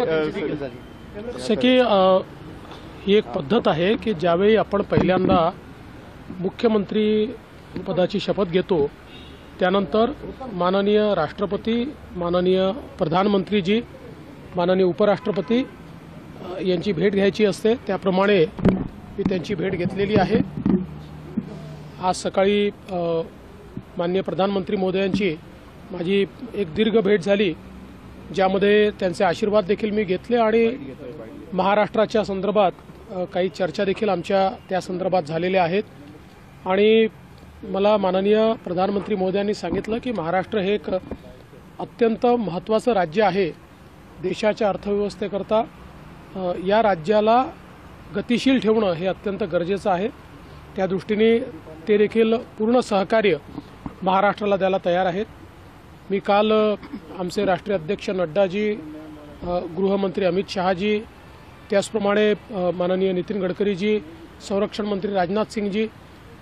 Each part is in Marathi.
जसे की ही एक पद्धत आहे की ज्यावेळी आपण पहिल्यांदा मुख्यमंत्री पदाची शपथ घेतो त्यानंतर माननीय राष्ट्रपती, माननीय प्रधानमंत्रीजी, माननीय उपराष्ट्रपती यांची भेट घ्यायची असते। त्याप्रमाणे मी त्यांची भेट घेतलेली आहे। आज सकाळी माननीय प्रधानमंत्री महोदयांची माझी एक दीर्घ भेट झाली, ज्यामध्ये त्यांचे आशीर्वाद देखील मी घेतले आणि महाराष्ट्राच्या संदर्भात काही चर्चा देखील आमच्या त्या संदर्भात झालेल्या आहेत। आणि मला माननीय प्रधानमंत्री महोदयांनी सांगितलं की महाराष्ट्र हे एक अत्यंत महत्त्वाचं राज्य आहे देशाच्या अर्थव्यवस्थेकरता। या राज्याला गतिशील ठेवणं हे अत्यंत गरजेचं आहे। त्या दृष्टीने ते देखील पूर्ण सहकार्य महाराष्ट्राला द्यायला तयार आहेत। मी काल आमचे राष्ट्रीय अध्यक्ष नड्डाजी, गृहमंत्री अमित शहाजी, त्याचप्रमाणे माननीय नितीन गडकरीजी, संरक्षण मंत्री राजनाथ सिंगजी,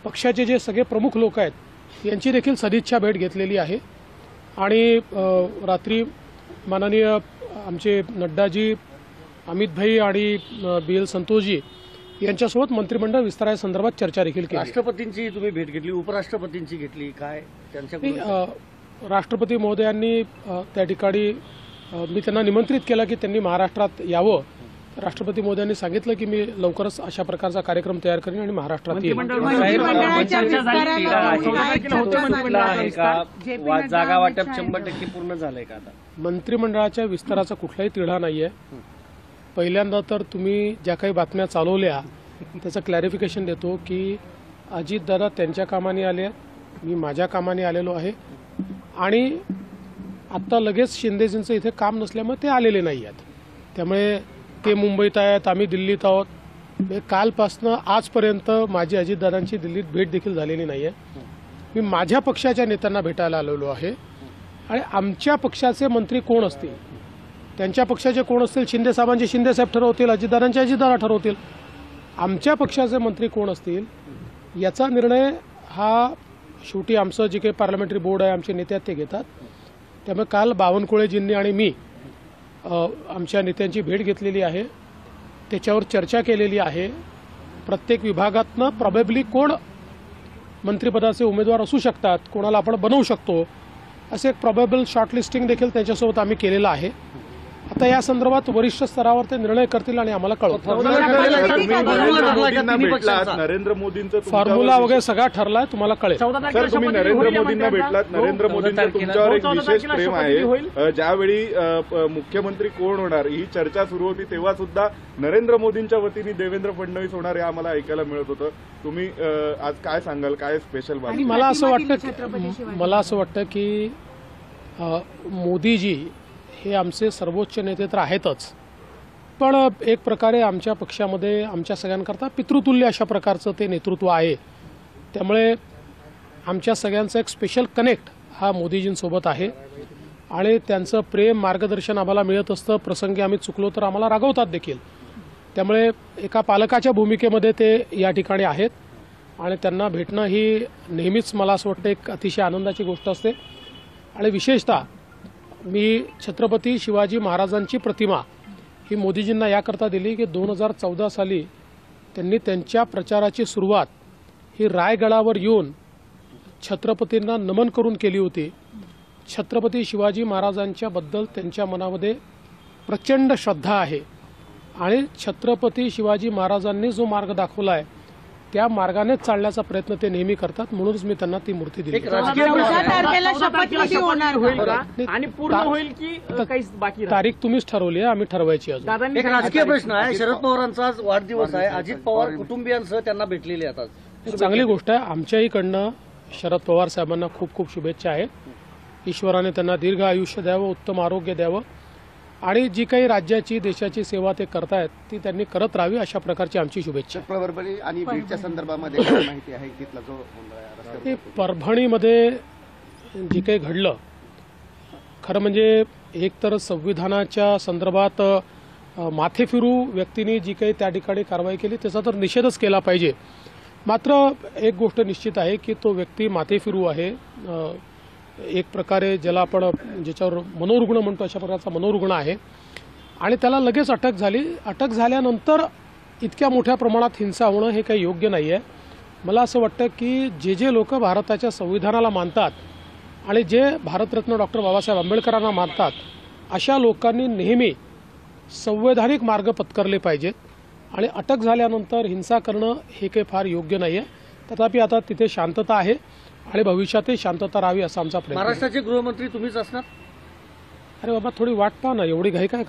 पक्षाचे जे सगळे प्रमुख लोक आहेत यांची देखील सदिच्छा भेट घेतलेली आहे। आणि रात्री माननीय आमचे नड्डाजी, अमित भाई आणि BL संतोषजी यांच्यासोबत मंत्रिमंडळ विस्तारासंदर्भात चर्चा देखील केली। राष्ट्रपतींची तुम्ही भेट घेतली, उपराष्ट्रपतींची घेतली, काय त्यांच्या राष्ट्रपती महोदयांनी त्या ठिकाणी मी त्यांना निमंत्रित केलं की त्यांनी महाराष्ट्रात यावं। राष्ट्रपती महोदयांनी सांगितलं की मी लवकरच अशा प्रकारचा कार्यक्रम तयार करेन आणि महाराष्ट्रात येईन। जागा वाटप 100% पूर्ण झालंय का? आता मंत्रिमंडळाच्या विस्ताराचा कुठलाही तिढा नाहीये। पहिल्यांदा तर तुम्ही ज्या काही बातम्या चालवल्या त्याचं क्लॅरिफिकेशन देतो की अजितदादा त्यांच्या कामाने आले, मी माझ्या कामाने आलेलो आहे। आणि आत्ता लगेच शिंदेजींचं इथे काम नसल्यामुळे ते आलेले नाही आहेत। त्यामुळे ते मुंबईत आहेत, आम्ही दिल्लीत आहोत। कालपासनं आजपर्यंत माझी अजितदादांची दिल्लीत भेट देखील झालेली नाही आहे। मी माझ्या पक्षाच्या नेत्यांना भेटायला आलेलो आहे आणि आमच्या पक्षाचे मंत्री कोण असतील, त्यांच्या पक्षाचे कोण असतील, शिंदे साहेबांचे शिंदे साहेब ठरवतील, अजितदादांचे अजितदादा ठरवतील। आमच्या पक्षाचे मंत्री कोण असतील याचा निर्णय हा शेवटी आमचं जे काही पार्लमेंटरी बोर्ड आहे, आमचे नेते ते घेतात। त्यामुळे काल बावनकुळेजींनी आणि मी आमच्या नेत्यांची भेट घेतलेली आहे, त्याच्यावर चर्चा केलेली आहे। प्रत्येक विभागातनं प्रॉबेबली कोण मंत्रिपदाचे उमेदवार असू शकतात, कोणाला आपण बनवू शकतो, असे एक प्रॉबेबल शॉर्टलिस्टिंग देखील त्यांच्यासोबत आम्ही केलेलं आहे। आता या संदर्भात वरिष्ठ स्तरावर ते निर्णय करतील आणि आम्हाला कळवतील। नरेंद्र मोदींचं फॉर्म्युला वगैरे सगळा ठरलाय, तुम्हाला कळेल। सर, तुम्ही नरेंद्र मोदींना भेटलात, नरेंद्र मोदींचं तुमच्यावर एक विशेष प्रेम आहे। ज्यावेळी मुख्यमंत्री कोण होणार ही चर्चा सुरू होती तेव्हा सुद्धा नरेंद्र मोदींच्या वतीने देवेंद्र फडणवीस होणार हे आम्हाला ऐकायला मिळत होतं। तुम्ही आज काय सांगाल, काय स्पेशल बातमी? मला असं वाटतं की मोदीजी हे आमचे सर्वोच्च नेते तर आहेतच, पण एक प्रकारे आमच्या पक्षामध्ये आमच्या सगळ्यांकरता पितृतुल्य अशा प्रकारचं ते नेतृत्व आहे। त्यामुळे आमच्या सगळ्यांचं एक स्पेशल कनेक्ट हा मोदीजींसोबत आहे आणि त्यांचं प्रेम, मार्गदर्शन आम्हाला मिळत असतं। प्रसंगी आम्ही चुकलो तर आम्हाला रागवतात देखील। त्यामुळे एका पालकाच्या भूमिकेमध्ये ते या ठिकाणी आहेत आणि त्यांना भेटणं ही नेहमीच मला असं वाटतं एक अतिशय आनंदाची गोष्ट असते। आणि विशेषतः मी छत्रपती शिवाजी महाराजांची प्रतिमा ही मोदीजींना याकरता दिली की 2014 साली त्यांनी त्यांच्या प्रचाराची सुरुवात ही रायगडावर येऊन छत्रपतींना नमन करून केली होती। छत्रपती शिवाजी महाराजांच्या बद्दल त्यांच्या मनामध्ये प्रचंड श्रद्धा आहे आणि छत्रपती शिवाजी महाराजांनी जो मार्ग दाखवला आहे त्या मार्गानेच चालण्याचा प्रयत्न ते नेहमी करतात। म्हणूनच मी त्यांना ती मूर्ती दिली। तारीख तुम्हीच ठरवली आहे, आम्ही ठरवायची अजून। एक राजकीय प्रश्न आहे, शरद पवारांचा आज वाढदिवस आहे, अजित पवार कुटुंबियांसह त्यांना भेटलेले आहेत। चांगली गोष्ट आहे। आमच्याहीकडनं शरद पवार साहेबांना खूप खूप शुभेच्छा आहेत। ईश्वराने त्यांना दीर्घ आयुष्य द्यावं, उत्तम आरोग्य द्यावं आणि जी काही राज्याची, देशाची सेवा ते करतायत ती त्यांनी करत राहावी अशा प्रकारची आमची शुभेच्छा। परभणी आणि बीडच्या संदर्भामध्ये काय माहिती आहे? तिथला जो परभणीमध्ये जे काही घडलं, खरं म्हणजे एकतर संविधानाच्या संदर्भात माथेफिरू व्यक्तींनी जी काही त्या ठिकाणी कारवाई केली त्याचा तर निषेधच केला पाहिजे। मात्र एक गोष्ट निश्चित आहे की तो व्यक्ती माथेफिरू आहे, एक प्रकारे ज्याला आपण ज्याच्यावर मनोरुग्ण म्हणतो अशा प्रकारचा मनोरुग्ण आहे आणि त्याला लगेच अटक झाली. अटक झाल्यानंतर इतक्या मोठ्या प्रमाणात हिंसा होणं हे काही योग्य नाही आहे. मला असं वाटतं की जे लोक भारताच्या संविधानाला मानतात आणि जे भारतरत्न डॉक्टर बाबासाहेब आंबेडकरांना मानतात अशा लोकांनी नेहमी संवैधानिक मार्ग पत्करले पाहिजेत आणि अटक झाल्यानंतर हिंसा करणं हे काही फार योग्य नाही आहे. तथापि आता तिथे शांतता आहे आणि भविष्यातही शांतता राहावी असा आमचा प्रयत्न आहे. महाराष्ट्राचे गृहमंत्री तुम्हीच असणार? अरे बाबा थोडी वाट पहा ना, एवढी घाई काय